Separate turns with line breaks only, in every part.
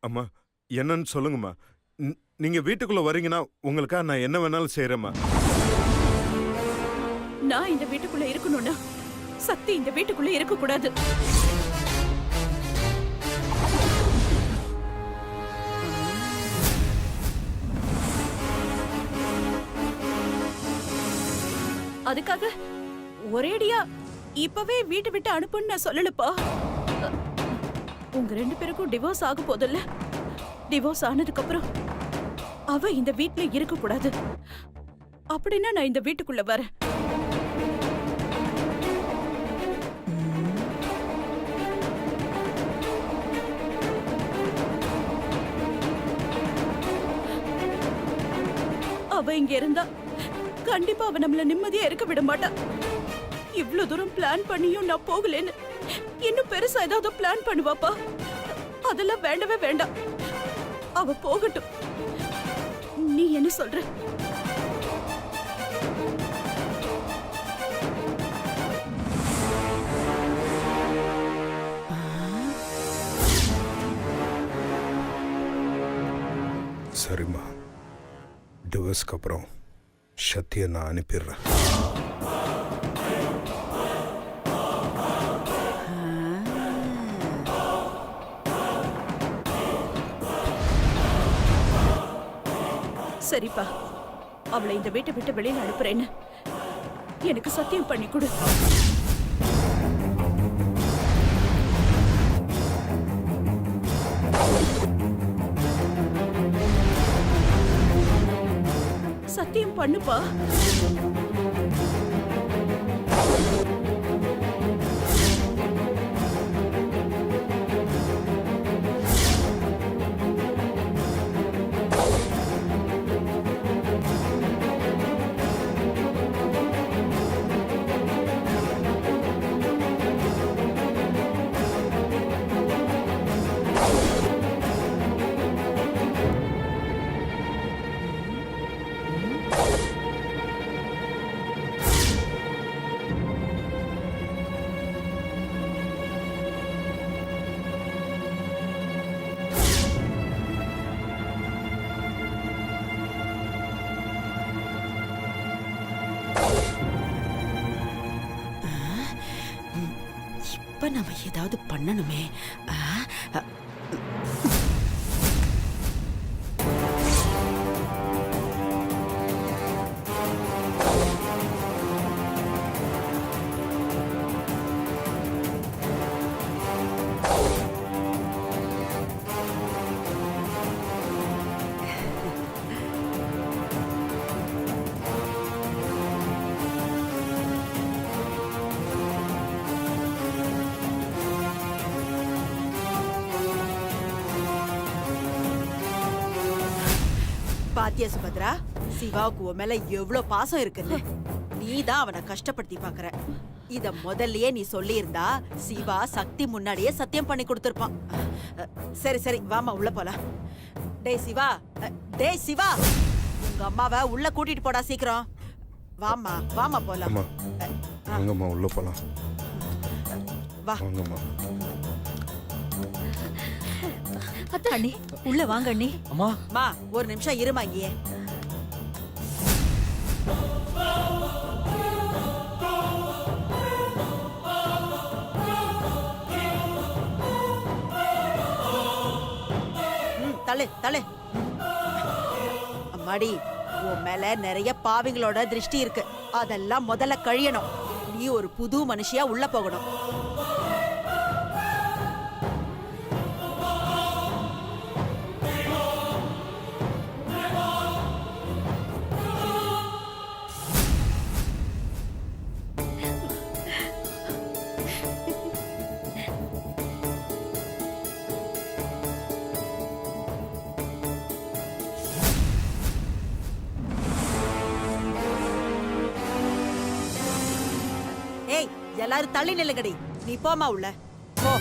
அம்மா என்னன்னு சொல்லுங்கம்மா. நீங்க வீட்டுக்குள்ள வரீங்கன்னா உங்களுக்கா நான் என்ன வேணாலும் செய்யறேம்மா.
நான் இந்த வீட்டுக்குள்ள இருக்கணும்னா சக்தி இந்த வீட்டுக்குள்ள இருக்க கூடாது. அதுக்காக ஒரேடியா இப்பவே வீட்டை விட்டு அனுப்புன்னு நான் சொல்லலப்பா. உங்க 2 பேருக்கும் டிவோர்ஸ் ஆக போதில்ல. டிவோர்ஸ் ஆனதுக்கு அப்புறம் அவ இந்த வீட்ல இருக்க கூடாது. அப்படின்னா நான் இந்த வீட்டுக்குள்ள வரேன். அவ இங்க இருந்தா கண்டிப்பா அவ நம்மள நிம்மதியா இருக்க விட மாட்டா. இவ்வளவு தூரம் பிளான் பண்ணியும் நான் போகலன்னு இன்னும் பெருசா ஏதாவது பிளான் பண்ணுவாப்பா. அதெல்லாம் வேண்டவே வேண்டாம். அவ போகட்டும். நீ என்ன சொல்ற?
சரிம்மா, டிவோர்ஸ்க்கு அப்புறம் சத்தியை நான் அனுப்பிடுறேன்.
சரிப்பா, அவளை இந்த வீட்டை விட்டு வெளியில அனுப்புறேன்னு எனக்கு சத்தியம் பண்ணி கொடு. சத்தியம் பண்ணுப்பா.
இப்ப நம்ம ஏதாவது பண்ணணுமே. பாத்தியா சுபத்ரா, சிவாவுக்கு உன் மேல எவ்வளவு பாசம் இருக்குன்னு. நீதான் அவனை கஷ்டப்படுத்தி பாக்குற. இத முதல்லயே நீ சொல்லி இருந்தா சிவா சக்தி முன்னாடியே சத்தியம் பண்ணி கொடுத்திருப்பான். சரி சரி, வாமா உள்ள போலாம். டேய் சிவா, டேய் சிவா, உங்க அம்மாவை உள்ள கூட்டிட்டு போடா சீக்கிரம். வாமா வாமா போலாம்.
வாங்கம்மா உள்ள போலாம்.
வா
வாங்கம்மா.
அண்ணி உள்ள வாங்க அண்ணி.
அம்மா
மா ஒரு நிமிஷம் இருமா இங்கே. தள்ளு தள்ளு. அம்மாடி, உன் மேல நிறைய பாவிங்களோட திருஷ்டி இருக்கு. அதெல்லாம் முதல்ல கழியணும். நீ ஒரு புது மனுஷியா உள்ள போகணும். எல்லாரும் தள்ளி நில்லுங்கடி. நீ போமா உள்ள போ.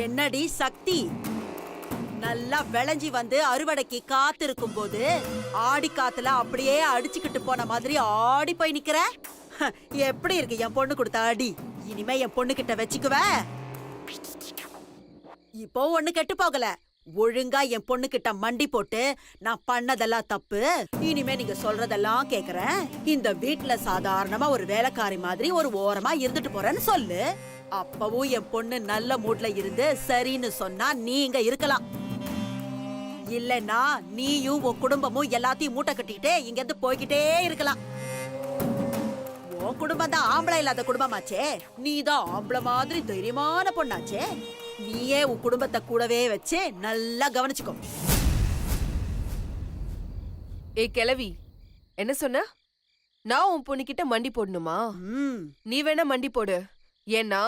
என்னடி சக்தி, நல்லா விளைஞ்சி வந்து அறுவடைக்கு காத்திருக்கும் போது ஆடி காத்துல அப்படியே அடிச்சுக்கிட்டு போன மாதிரி ஆடி போய் நிக்கிற. எப்படி இருக்கு என் பொண்ணு கொடுத்த அடி? இனிமே என் பொண்ணு கிட்ட வச்சுக்குவ. இப்போ ஒண்ணு கெட்டு போகல. ஒழுங்கா என் பொண்ணு கிட்ட மண்டி போட்டு நான் பண்ணதெல்லாம் தப்பு, இனிமே நீங்க சொல்றதெல்லாம் கேக்குறேன், இந்த வீட்ல சாதாரணமா ஒரு வேலைக்காரி மாதிரி ஒரு ஓரமா இருந்துட்டு போறேன்னு சொல்லு. அப்பவும் என் பொண்ணு நல்ல மூட்ல இருந்து சரின்னு சொன்னா நீங்க இருக்கலாம். இல்லன்னா நீயும் உன் குடும்பமும் எல்லாத்தையும் மூட்டை கட்டிக்கிட்டே இங்க இருந்து போய்கிட்டே இருக்கலாம். உன் குடும்பம் தான் ஆம்பளை இல்லாத குடும்பமாச்சே, நீதான் ஆம்பளை மாதிரி தைரியமான பொண்ணாச்சே. நீயே உன் குடும்பத்தை கூடவே வச்சு நல்லா கவனிச்சுக்கோ.
ஏய் கிழவி, என்ன சொன்ன? நான் உன் பொண்ணுகிட்ட மண்டி போடணுமா? நீ வேணா மண்டி போடு. ஏன்னா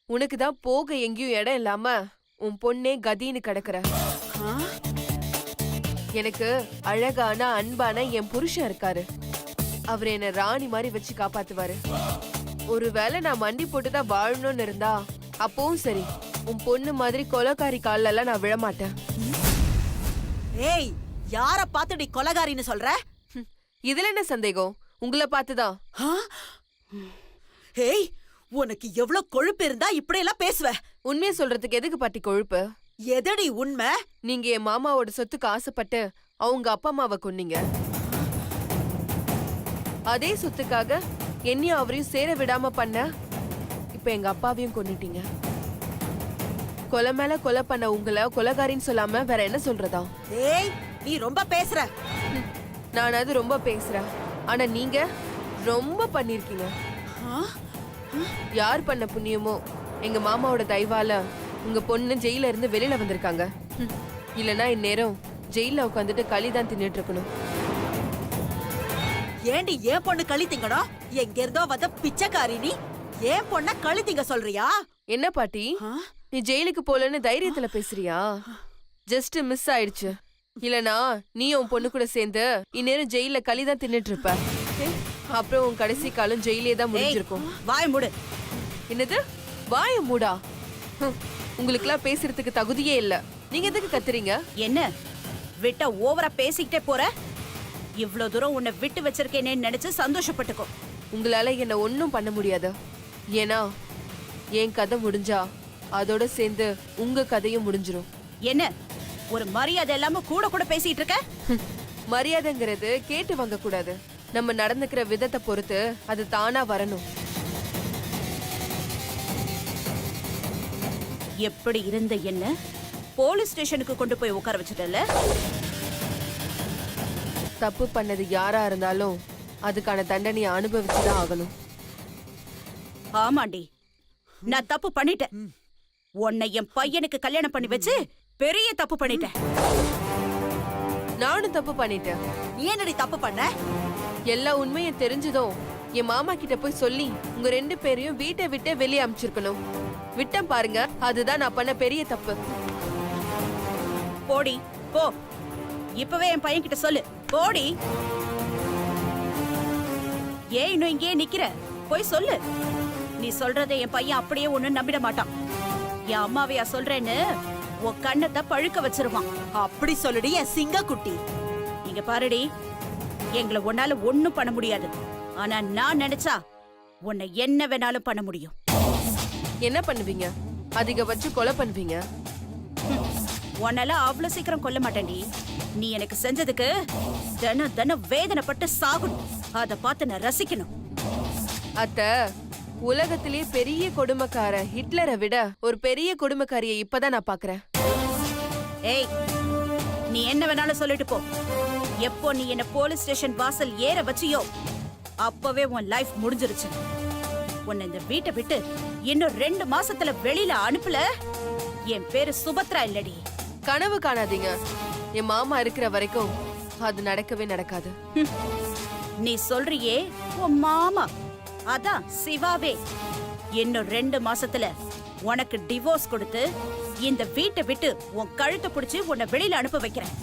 உனக்கு தான் போக எங்கேயும் இடம் இல்லாம உன் பொண்ணே கதின்னு கிடக்குற. எனக்கு அழகான அன்பான என் புருஷன் இருக்காரு. அவர் என்ன ராணி மாதிரி வச்சு காப்பாத்துவாரு. ஒருவேளை நான் மண்டி போட்டுதான் வாழணும்னு இருந்தா அப்பவும் சரி, உன் பொண்ணு மாதிரி கொலைக்காரி கால்ல எல்லாம் நான் விழமாட்டேன்.
ஏய், யார பார்த்து நீ கொலைகாரின்னு சொல்ற?
இதுல என்ன சந்தேகம்? உங்களை பார்த்துதான்.
ஏய், உனக்கு எவ்வளவு கொழுப்பு இருந்தா இப்படி எல்லாம் பேசுவ?
உண்மையை சொல்றதுக்கு எதுக்கு பாட்டி கொழுப்பு?
எதடி உண்மை?
நீங்க என் மாமாவோட சொத்துக்கு ஆசைப்பட்டு அவங்க அப்பா அம்மாவை கொன்னீங்க. அதே சொத்துக்காக என்னையும் அவரையும் சேர விடாம பண்ண இப்ப எங்க அப்பாவையும் கொன்னிட்டீங்க. கொலை மேல கொலை பண்ண உங்களை கொலைகாரின்னு சொல்லாம வேற என்ன சொல்றதா?
ஏய், நீ ரொம்ப பேசுற.
நான் அது ரொம்ப பேசுறேன், ஆனா நீங்க ரொம்ப பண்ணிருக்கீங்க. யார் பண்ண புண்ணியமோ எங்க மாமாவோட தயவால உங்க பொண்ணு ஜெயில இருந்து வெளியில வந்திருக்காங்க. இல்லனா இந்நேரம் ஜெயில உட்காந்துட்டு களிதான் தின்னுட்டு இருக்கணும்.
ஏண்டி ஏன் பொண்ணு களி திங்கணும்? எங்க இருந்தோ வந்த பிச்சைக்காரி நீ ஏன் பொண்ண களி திங்க சொல்றியா?
என்ன பாட்டி, நீ ஜெயிலுக்கு போலன்னு தைரியத்துல பேசுறியா? ஜஸ்ட் மிஸ் ஆயிடுச்சு. இல்லனா நீ உன் பொண்ணு கூட சேர்ந்து இந்நேரம் ஜெயில களிதான் தின்னுட்டு இருப்ப. அப்புறம் உன் கடைசி காலம் ஜெயிலே தான் முடிஞ்சிருக்கும்.
வாய் மூடு.
என்னது வாய மூடா? உங்களுக்குலாம் பேசுறதுக்கு தகுதியே இல்ல. நீங்க எதுக்கு கத்துறீங்க?
என்ன விட்ட ஓவரா பேசிக்கிட்டே போற? இவ்ளோ தூரம் உன்னை விட்டு வச்சிருக்கேனே நினைச்சு சந்தோஷப்பட்டுக்கோ.
உங்களால என்ன ஒன்னும் பண்ண முடியாது. ஏன்னா என் கதை முடிஞ்சா அதோட சேர்ந்து உங்க கதையும் முடிஞ்சிரும்.
என்ன ஒரு மரியாதை இல்லாம கூட கூட பேசிட்டு இருக்க?
மரியாதைங்கிறது கேட்டு வாங்க கூடாது. நம்ம நடந்துக்கிற விதத்தை பொறுத்து அது தானா வரணும்.
எப்படி இருந்த என்ன போலீஸ் ஸ்டேஷனுக்கு கொண்டு போய் உட்கார வச்சுட்டல?
தப்பு பண்ணது யாரா இருந்தாலும் அதுக்கான தண்டனையை அனுபவிச்சுதான் ஆகணும்.
ஆமாண்டி, நான் தப்பு பண்ணிட்டேன். உன்னை என் பையனுக்கு கல்யாணம் பண்ணி வச்சு பெரிய தப்பு பண்ணிட்டேன்.
நானும் தப்பு பண்ணிட்டேன்.
நீ என்னடி தப்பு பண்ண?
எல்லா உண்மையும் தெரிஞ்சதும் என் மாமா கிட்ட போய் சொல்லி உங்க 2 பேரையும் வீட்டை விட்டு வெளியே அனுப்பிச்சிருக்கணும். விட்டம் பாருங்க, அதுதான் நான் பண்ண பெரிய தப்பு.
போடி போ, இப்பவே என் பையன் கிட்ட சொல்லு. போடி. ஏன் இன்னும் இங்கேயே நிக்கிற? போய் சொல்லு. நீ சொல்றதை என் பையன் அப்படியே ஒண்ணு நம்பிட மாட்டான். என் அம்மாவையா சொல்றேன்னு உன் கண்ணத்தை பழுக்க வச்சிருவான்.
அப்படி சொல்லுடி என் சிங்க குட்டி.
இங்க பாருடி, எங்களை உன்னால ஒண்ணும் பண்ண முடியாது. ஆனா நான் நினைச்சா உன்னை என்ன வேணாலும் பண்ண முடியும்.
என்ன பண்ணுவீங்க? அதிகபட்சம் கொலை பண்ணுவீங்க.
உன்னால அவ்வளவு சீக்கிரம் கொல்ல மாட்டேன்டி. நீ எனக்கு செஞ்சதுக்கு தினம் தினம் வேதனைப்பட்டு சாகணும். அத பார்த்து நான் ரசிக்கணும்.
அத்த, உலகத்திலே பெரிய கொடுமைக்கார ஹிட்லரை விட ஒரு பெரிய கொடுமைக்காரியை இப்பதான் நான் பாக்குறேன்.
ஏய், நீ என்ன வேணாலும் சொல்லிட்டு போ. எப்போ நீ என்ன போலீஸ் ஸ்டேஷன் வாசல் ஏற வச்சியோ அப்பவே உன் லைஃப் முடிஞ்சிருச்சு. உன்னை இந்த வீட்டை விட்டு இன்னும் 2 மாசத்துல வெளியில அனுப்பல, என் பேரு சுபத்ரா இல்லடி.
கனவு காணாதீங்க. என் மாமா இருக்கிற வரைக்கும் அது நடக்கவே நடக்காது.
நீ சொல்றியே உன் மாமா, அதான் சிவாவே. இன்னும் 2 மாசத்துல உனக்கு டிவோர்ஸ் கொடுத்து இந்த வீட்டை விட்டு உன் கழுத்தை பிடிச்சு உன்னை வெளியில அனுப்ப வைக்கிறேன்.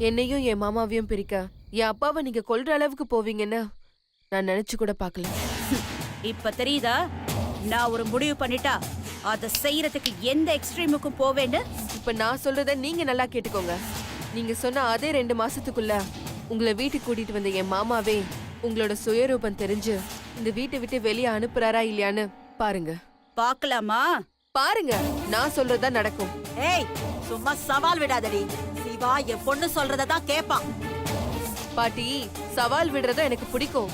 என்னையும் என் மாமாவையும் பிரிக்க என் அப்பாவை நீங்க கொல்ற அளவுக்கு போவீங்கன்னு நான் நினைச்சு கூட பாக்கல.
இப்ப தெரியுதா? நான் ஒரு முடிவு பண்ணிட்டா அத செய்யறதுக்கு எந்த எக்ஸ்ட்ரீமுக்கும் போவேன்னு
இப்ப நான் சொல்றத நீங்க நல்லா கேட்டுக்கோங்க. நீங்க சொன்ன அதே 2 மாசத்துக்குள்ள உங்களை வீட்டுக்கு கூட்டிட்டு வந்த என் மாமாவே உங்களோட சுயரூபம் தெரிஞ்சு இந்த வீட்டை விட்டு வெளியே அனுப்புறாரா இல்லையான்னு பாருங்க.
பார்க்கலாமா?
பாருங்க, நான் சொல்றதா நடக்கும்.
ஏய், சும்மா சவால் விடாதடி. சிவா என் பொண்ணு சொல்றதான் கேப்பான்.
பாட்டி, சவால் விடுறத எனக்கு பிடிக்கும்.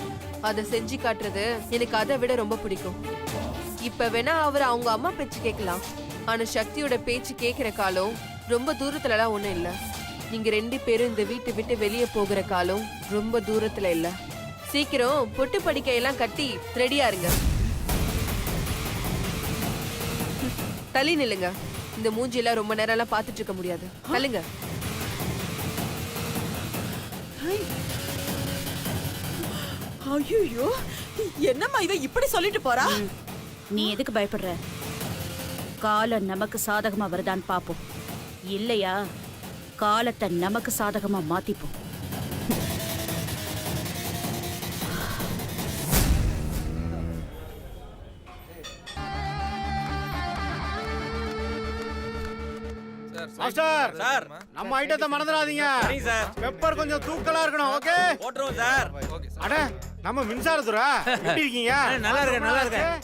அதை செஞ்சு காட்டுறது எனக்கு அதை விட ரொம்ப பிடிக்கும். இப்ப வேணா அவர் அவங்க அம்மா பேச்சு கேட்கலாம். ஆனா சக்தியோட பேச்சு கேட்கிற காலம் ரொம்ப தூரத்துலலாம் ஒண்ணும் இல்ல. நீங்க 2 பேரும் இந்த வீட்டை விட்டு வெளியே போகிற காலம் ரொம்ப தூரத்துல இல்ல. சீக்கிரம் பொட்டு படிக்கையெல்லாம் கட்டி ரெடியா இருங்க. தள்ளி நில்லுங்க. இந்த மூஞ்சியெல்லாம் ரொம்ப நேரம் எல்லாம் பாத்துட்டு இருக்க முடியாது. தள்ளுங்க.
ஐயோ, என்னம்மா இவ இப்படி சொல்லிட்டு போறா?
நீ எதுக்கு பயப்படுற? காலம் நமக்கு சாதகமா வருதான்னு பாப்போம். இல்லையா காலத்தை நமக்கு சாதகமா மாத்திப்போம்.
மாஸ்டர்
சார்
நம்ம ஐட்டத்தை மறந்துடாதீங்க.
சரிங்க சார்.
பெப்பர் கொஞ்சம் தூக்கலா இருக்கணும். ஓகே
போட்டுருவோம் சார்.
அட நம்ம மின்சாரத்துறை எப்படி இருக்கீங்க?
நல்லா இருக்கேன், நல்லா இருக்கேன்.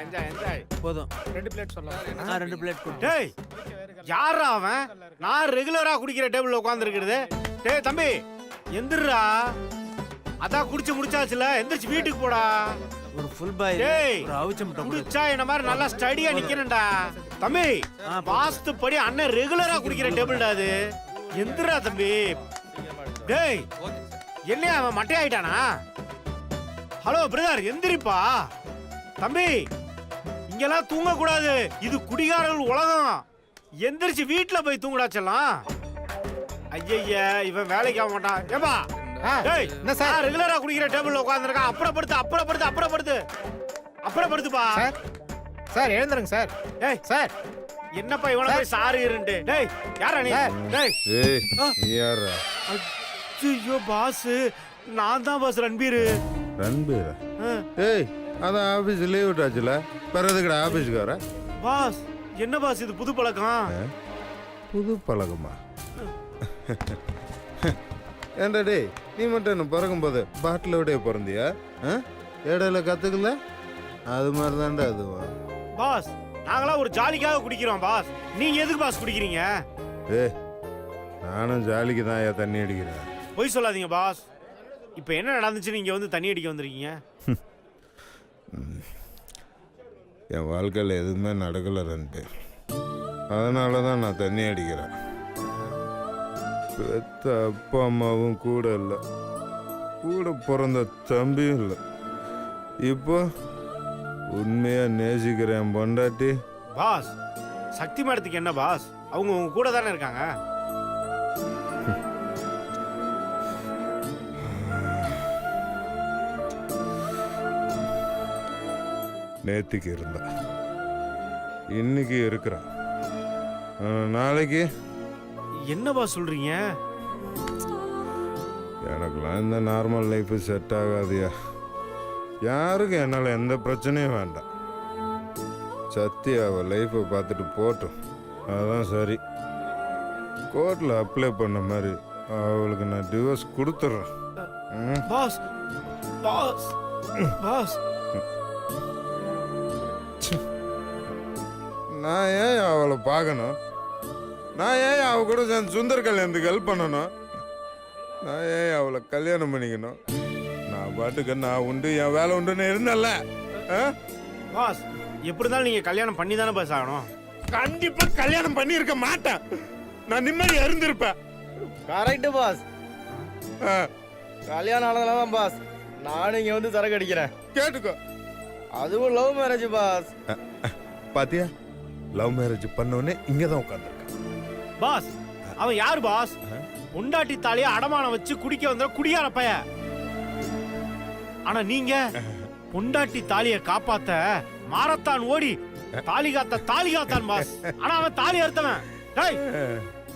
Enjoy enjoy.
போதும்.
2 பிளேட் சொல்லலாம்.
2 பிளேட் கொடு.
டேய் யாரா அவன்? நான் ரெகுலரா குடிக்கிற டேபிள்ல உட்கார்ந்து இருக்கிறது. டேய் தம்பி எந்திரா. அதான் குடிச்சு முடிச்சாச்சுல, எந்திரிச்சு வீட்டுக்கு போடா.
ஒரு ஃபுல் பாய்
டேய்
ஒரு அவிச்ச முட்டை கொடு.
குடிச்சா என்ன மாதிரி நல்லா ஸ்டடியா நிக்கிறேன்டா. தம்பி வாஸ்து படி அண்ணன் ரெகுலரா குடிக்கிற டேபிள்டா அது. எந்திரா தம்பி. டேய் என்னையா அவன் மட்டை ஆயிட்டானா? ஹலோ பிரதர் எந்திரிப்பா. தம்பி இங்கெல்லாம் தூங்க கூடாது. இது குடிகாரர்கள் உலகம். எந்திரிச்சு வீட்டுல போய் தூங்குடா செல்லம். ஐயய்ய இவன் வேலைக்கு ஆக மாட்டான். ஏப்பா டேய் என்ன சார் ரெகுலரா குடிக்கிற டேபிள்ல உட்கார்ந்திருக்கான். அப்புறப்படுத்துப்பா.
சார் எழுந்துருங்க சார்.
டேய் சார் என்னப்பா இவன போய் சாரி இருண்டு. டேய் யாரா நீ? டேய்
ஏய் நீ யாரா?
ஐயோ பாஸ் நான் தான் பாஸ் ரன்பீர்.
ரன்பீரா? ஏய் அதான் ஆபீஸ் லீவ் விட்டாச்சுல, பிறதுக்கட ஆபீஸ்க்கு வர?
பாஸ் என்ன பாஸ் இது புது பழக்கம்?
புது பழக்கமா? ஏண்டா டேய் நீ மட்டும் என்ன பிறக்கும்போது பாட்டில் விட பிறந்தியா? இடையில கத்துக்கல? அது மாதிரி தான்டா அதுவா?
பாஸ் நாங்களாம் ஒரு ஜாலிக்காக குடிக்கிறோம் பாஸ். நீங்க எதுக்கு பாஸ் குடிக்கிறீங்க?
ஏய் நானும் ஜாலிக்கு தான் ஏன் தண்ணி அடிக்கிறேன்.
பொய் சொல்லாதீங்க பாஸ். இப்போ என்ன நடந்துச்சு? நீங்க வந்து தண்ணி அடிக்க வந்திருக்கீங்க?
என் வாழ்க்கையில் எதுவுமே நடக்கலை ரெண்டு. அதனால தான் நான் தண்ணி அடிக்கிறேன். பெத்த அப்பா அம்மாவும் கூட இல்லை, கூட பிறந்த தம்பியும் இல்லை. இப்போ உண்மையா நேசிக்கிற என் பொண்டாட்டி.
பாஸ் சக்தி மேடத்துக்கு என்ன பாஸ்? அவங்க உங்க கூட தானே இருக்காங்க.
நேத்திக்கு இருந்தா, இன்னைக்கு இருக்கிறான், நாளைக்கு
என்ன பாஸ் சொல்றீங்க?
எனக்குலாம் இந்த நார்மல் லைஃப் செட் ஆகாதியா. யாருக்கும் என்னால் எந்த பிரச்சனையும் வேண்டாம். சத்தி அவள் லைஃப்பை பார்த்துட்டு போட்டோம், அதுதான் சரி. கோர்ட்டில் அப்ளை பண்ண மாதிரி அவளுக்கு நான் டிவோர்ஸ் கொடுத்துட்றேன்.
பாஸ் பாஸ் பாஸ்
நான் ஏன் அவளை பார்க்கணும்? நான் ஏன் அவ கூட சேர்ந்து சுந்தர் கல்யாணத்துக்கு ஹெல்ப் பண்ணணும்? நான் ஏன் அவளை கல்யாணம் பண்ணிக்கணும்? நான் பாட்டுக்கு நான் உண்டு என் வேலை உண்டுன்னு இருந்தல்ல.
பாஸ் எப்படி இருந்தாலும் நீங்க கல்யாணம் பண்ணி தானே பாஸ் ஆகணும்.
கண்டிப்பா கல்யாணம் பண்ணியிருக்க மாட்டேன். நான் நிம்மதியா இருந்திருப்பேன்.
Correct boss. கல்யாணம் ஆனதுனால தான் பாஸ் நானும் இங்க வந்து சரக்கு அடிக்கிறேன்.
கேட்டுக்கோ,
அதுவும் லவ் மேரேஜ் பாஸ்.
பாத்தியா, லவ் மேரேஜ் பண்ணவனே இங்கதான் உட்காந்துருக்க.
பாஸ் அவன் யாரு பாஸ்? பொண்டாட்டி தாலிய அடமானம் வச்சு குடிக்க வந்த குடியார பைய. ஆனா நீங்க பொண்டாட்டி தாலிய காப்பாத்த மாரத்தான் ஓடி தாலி காத்தான் பாஸ். ஆனா அவன் தாலி அறுத்தவன். டேய்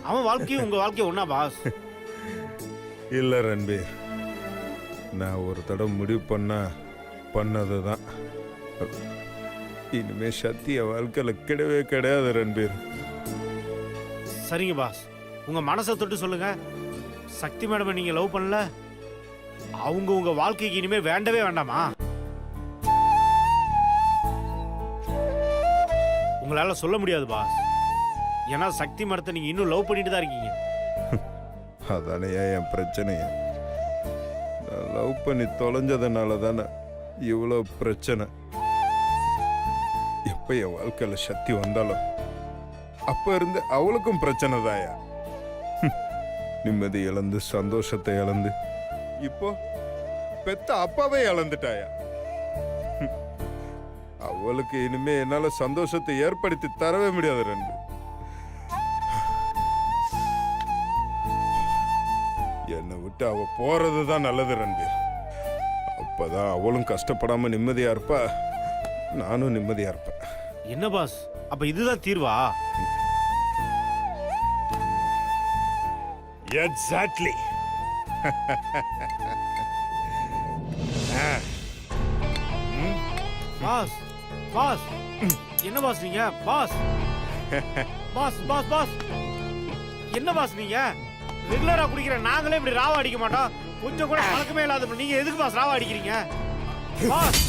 அவன் வாழ்க்கையும் உங்க வாழ்க்கையும் ஒண்ணா பாஸ்?
இல்ல ரன்பீர், நான் ஒரு தடவை முடிவு பண்ணதுதான். இனிமே சத்திய வாழ்க்கையில கிடையவே கிடையாது ரன்பீர்.
சரிங்க பாஸ், உங்க மனசை தொட்டு சொல்லுங்க. சக்தி மேடம் நீங்க லவ் பண்ணல, அவங்க உங்க வாழ்க்கைக்கு இனிமே வேண்டவே வேண்டாமா? உங்களால சொல்ல முடியாது பாஸ், ஏன்னா சக்தி மேடத்தை நீங்க இன்னும் லவ் பண்ணிட்டு தான் இருக்கீங்க.
அதானே என் பிரச்சனையே. நான் லவ் பண்ணி தொலைஞ்சதுனால தானே இவ்வளோ பிரச்சனை. எப்போ என் வாழ்க்கையில சக்தி வந்தாலும் அப்ப இருந்து அவளுக்கும் பிரச்சனை தாயா. நிம்மதி இழந்து சந்தோஷத்தை இழந்து இப்போ பெத்த அப்பாவே இழந்துட்டாயா. அவளுக்கு இனிமே என்னால சந்தோஷத்தை ஏற்படுத்தி தரவே முடியாது ரெண்டு. என்னை விட்டு அவ போறதுதான் நல்லது ரெண்டு. அப்பதான் அவளும் கஷ்டப்படாம நிம்மதியா இருப்பா, நானும் நிம்மதியா இருப்பேன்.
என்ன பாஸ், அப்ப இதுதான் தீர்வா?
எக்ஸாக்ட்லி.
பாஸ் பாஸ் என்ன பாஸ் நீங்க? பாஸ் பாஸ் பாஸ் பாஸ் என்ன பாஸ் நீங்க? ரெகுலரா குடிக்கிற நாங்களே இப்படி ராவா அடிக்க மாட்டோம். கொஞ்சம் கூட பழக்கமே இல்லாத நீங்க எதுக்கு பாஸ் ராவா அடிக்கிறீங்க? பாஸ்